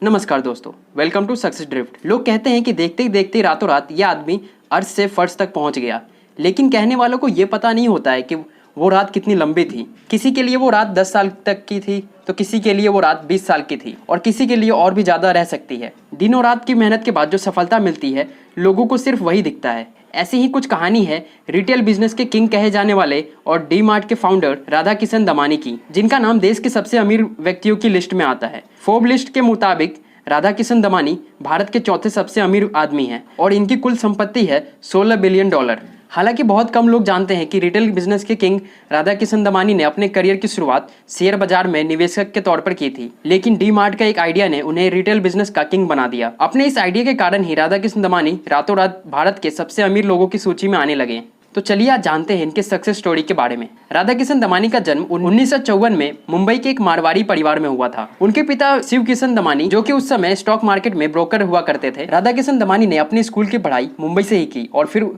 नमस्कार दोस्तों, welcome to success drift. लोग कहते हैं कि देखते ही देखते रातों रात यह आदमी अर्थ से फर्श तक पहुंच गया, लेकिन कहने वालों को यह पता नहीं होता है कि वो रात कितनी लंबी थी। किसी के लिए वो रात 10 साल तक की थी, तो किसी के लिए वो रात 20 साल की थी, और किसी के लिए और भी ज़्यादा रह सकती है। दिनों रात की मेहनत के बाद जो सफलता मिलती है, लोगों को सिर्फ वही दिखता है। ऐसी ही कुछ कहानी है रिटेल बिजनेस के किंग कहे जाने वाले और डी मार्ट के फाउंडर राधा किशन दमानी की, जिनका नाम देश के सबसे अमीर व्यक्तियों की लिस्ट में आता है। फोर्ब लिस्ट के मुताबिक राधा किशन दमानी भारत के चौथे सबसे अमीर आदमी हैं और इनकी कुल संपत्ति है $16 बिलियन। हालांकि बहुत कम लोग जानते हैं कि रिटेल बिजनेस के किंग राधा किशन दमानी ने अपने करियर की शुरुआत शेयर बाजार में निवेशक के तौर पर की थी, लेकिन डी मार्ट का एक आइडिया ने उन्हें रिटेल बिजनेस का किंग बना दिया। अपने इस आइडिया के कारण ही राधा किशन दमानी रातों रात भारत के सबसे अमीर लोगों की सूची में आने लगे। तो चलिए आज जानते हैं इनके सक्सेस स्टोरी के बारे में। राधा किशन दमानी का जन्म 1954 में मुंबई के एक मारवाड़ी परिवार में हुआ था। उनके पिता शिव किशन दमानी, जो कि उस समय स्टॉक मार्केट में ब्रोकर हुआ करते थे। राधा किशन दमानी ने अपनी स्कूल की पढ़ाई मुंबई से ही की और फिर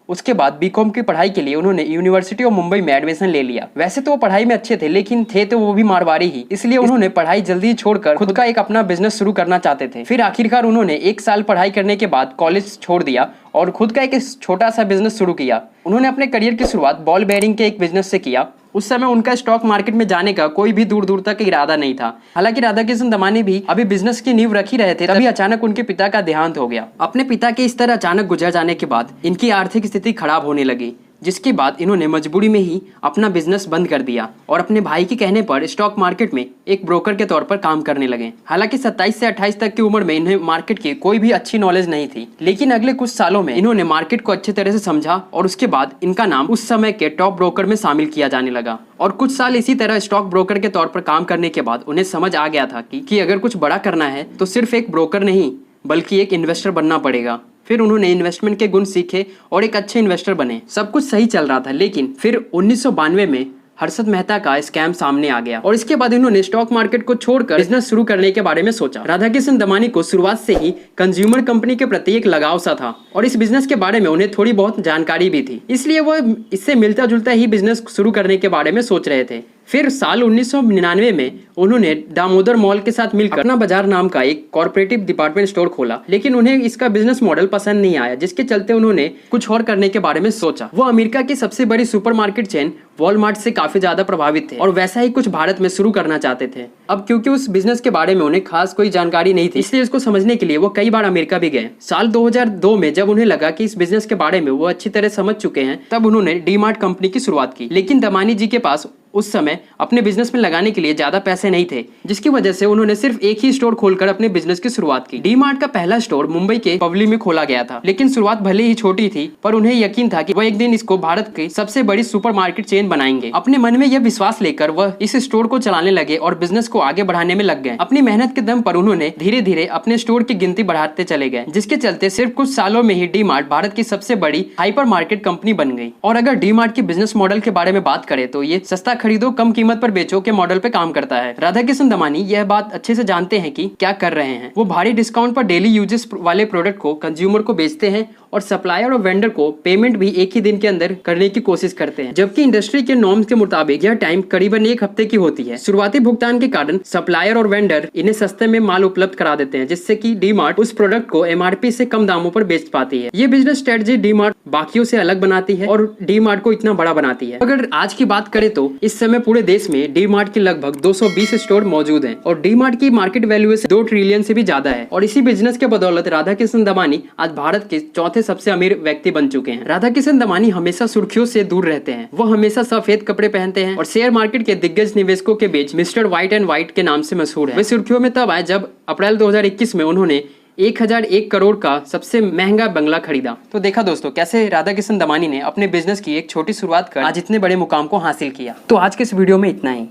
उसके बाद बीकॉम की पढ़ाई के लिए उन्होंने यूनिवर्सिटी ऑफ मुंबई में एडमिशन ले लिया। वैसे तो वो पढ़ाई में अच्छे थे, लेकिन थे तो वो भी मारवाड़ी ही, इसलिए उन्होंने पढ़ाई जल्दी छोड़कर खुद का एक अपना बिजनेस शुरू करना चाहते थे। फिर आखिरकार उन्होंने 1 साल पढ़ाई करने के बाद कॉलेज छोड़ दिया और खुद का एक छोटा सा बिजनेस शुरू किया। उन्होंने अपने करियर की शुरुआत बॉल बेयरिंग के एक बिजनेस से किया। उस समय उनका स्टॉक मार्केट में जाने का कोई भी दूर दूर तक इरादा नहीं था। हालांकि राधा किशन दमानी भी अभी बिजनेस की नींव रख ही रहे थे, तभी अचानक उनके पिता का देहांत हो गया। अपने पिता के इस तरह अचानक गुजर जाने के बाद इनकी आर्थिक स्थिति खराब होने लगी, जिसके बाद इन्होंने मजबूरी में ही अपना बिजनेस बंद कर दिया और अपने भाई के कहने पर स्टॉक मार्केट में एक ब्रोकर के तौर पर काम करने लगे। हालांकि 27 से 28 तक की उम्र में इन्हें मार्केट की कोई भी अच्छी नॉलेज नहीं थी, लेकिन अगले कुछ सालों में इन्होंने मार्केट को अच्छे तरह से समझा और उसके बाद इनका नाम उस समय के टॉप ब्रोकर में शामिल किया जाने लगा। और कुछ साल इसी तरह स्टॉक ब्रोकर के तौर पर काम करने के बाद उन्हें समझ आ गया था कि अगर कुछ बड़ा करना है तो सिर्फ एक ब्रोकर नहीं बल्कि एक इन्वेस्टर बनना पड़ेगा। फिर उन्होंने इन्वेस्टमेंट के गुण सीखे और एक अच्छे इन्वेस्टर बने। सब कुछ सही चल रहा था, लेकिन फिर 1992 में हर्षद मेहता का स्कैम सामने आ गया और इसके बाद इन्होंने स्टॉक मार्केट को छोड़कर बिजनेस शुरू करने के बारे में सोचा। राधा किशन दमानी को शुरुआत से ही कंज्यूमर कंपनी के प्रति एक लगाव सा था और इस बिजनेस के बारे में उन्हें थोड़ी बहुत जानकारी भी थी, इसलिए वो इससे मिलता जुलता ही बिजनेस शुरू करने के बारे में सोच रहे थे। फिर साल 1999 में उन्होंने दामोदर मॉल के साथ मिलकर अपना बाजार नाम का एक कॉर्पोरेटिव डिपार्टमेंट स्टोर खोला, लेकिन उन्हें इसका बिजनेस मॉडल पसंद नहीं आया, जिसके चलते उन्होंने कुछ और करने के बारे में सोचा। वो अमेरिका की सबसे बड़ी सुपरमार्केट चेन वॉलमार्ट से काफी ज्यादा प्रभावित थे और वैसा ही कुछ भारत में शुरू करना चाहते थे। अब क्योंकि उस बिजनेस के बारे में उन्हें खास कोई जानकारी नहीं थी, इसलिए इसको समझने के लिए वो कई बार अमेरिका भी गए। साल 2002 में जब उन्हें लगा कि इस बिजनेस के बारे में वो अच्छी तरह समझ चुके हैं, तब उन्होंने डी मार्ट कंपनी की शुरुआत की। लेकिन दमानी जी के पास उस समय अपने बिजनेस में लगाने के लिए ज्यादा पैसे नहीं थे, जिसकी वजह से उन्होंने सिर्फ एक ही स्टोर खोलकर अपने बिजनेस की शुरुआत की। डी मार्ट का पहला स्टोर मुंबई के पवली में खोला गया था, लेकिन शुरुआत भले ही छोटी थी, पर उन्हें यकीन था कि वह एक दिन इसको भारत की सबसे बड़ी सुपरमार्केट चेन बनाएंगे। अपने मन में यह विश्वास लेकर वह इस स्टोर को चलाने लगे और बिजनेस को आगे बढ़ाने में लग गए। अपनी मेहनत के दम पर उन्होंने धीरे धीरे अपने स्टोर की गिनती बढ़ाते चले गए, जिसके चलते सिर्फ कुछ सालों में ही डी मार्ट भारत की सबसे बड़ी हाइपर मार्केट कंपनी बन गई। और अगर डी मार्ट की बिजनेस मॉडल के बारे में बात करें तो ये सस्ता खरीदो कम कीमत पर बेचो के मॉडल पे काम करता है। राधा किशन दमानी यह बात अच्छे से जानते हैं कि क्या कर रहे हैं। वो भारी डिस्काउंट पर डेली यूजेस वाले प्रोडक्ट को कंज्यूमर को बेचते हैं और सप्लायर और वेंडर को पेमेंट भी एक ही दिन के अंदर करने की कोशिश करते हैं, जबकि इंडस्ट्री के नॉर्म्स के मुताबिक यह टाइम करीबन 1 हफ्ते की होती है। शुरुआती भुगतान के कारण सप्लायर और वेंडर इन्हें सस्ते में माल उपलब्ध करा देते हैं, जिससे कि डी मार्ट उस प्रोडक्ट को MRP से कम दामों पर बेच पाती है। ये बिजनेस स्ट्रेटजी डी मार्ट बाकियों से अलग बनाती है और डी मार्ट को इतना बड़ा बनाती है। अगर आज की बात करें तो इस समय पूरे देश में डी मार्ट के लगभग 220 स्टोर मौजूद हैं और डी मार्ट की मार्केट वैल्यूएशन 2 ट्रिलियन से भी ज्यादा है। और इसी बिजनेस के बदौलत राधा किशन दमानी आज भारत के चौथे सबसे अमीर व्यक्ति बन चुके हैं। राधा किशन दमानी हमेशा सुर्खियों से दूर रहते हैं। वो हमेशा सफेद कपड़े पहनते हैं और शेयर मार्केट के दिग्गज निवेशकों के बीच मिस्टर व्हाइट एंड व्हाइट के नाम से मशहूर है। वे सुर्खियों में तब आए जब अप्रैल 2021 में उन्होंने 1001 करोड़ का सबसे महंगा बंगला खरीदा। तो देखा दोस्तों कैसे राधा किशन दमानी ने अपने बिजनेस की एक छोटी शुरुआत कर आज इतने बड़े मुकाम को हासिल किया। तो आज के इस वीडियो में इतना ही।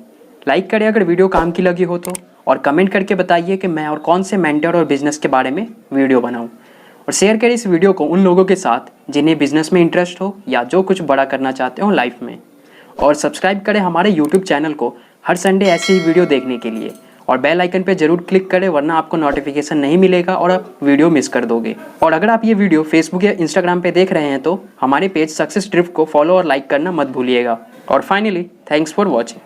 लाइक करें अगर वीडियो काम की लगी हो तो, और कमेंट करके बताइए कि मैं और कौन से मेंटर और बिजनेस के बारे में वीडियो बनाऊं, और शेयर करें इस वीडियो को उन लोगों के साथ जिन्हें बिजनेस में इंटरेस्ट हो या जो कुछ बड़ा करना चाहते हो लाइफ में। और सब्सक्राइब करें हमारे यूट्यूब चैनल को हर संडे ऐसे ही वीडियो देखने के लिए, और बेल आइकन पे जरूर क्लिक करें, वरना आपको नोटिफिकेशन नहीं मिलेगा और आप वीडियो मिस कर दोगे। और अगर आप ये वीडियो फेसबुक या इंस्टाग्राम पे देख रहे हैं तो हमारे पेज सक्सेस ड्रिफ्ट को फॉलो और लाइक करना मत भूलिएगा। और फाइनली थैंक्स फॉर वॉचिंग।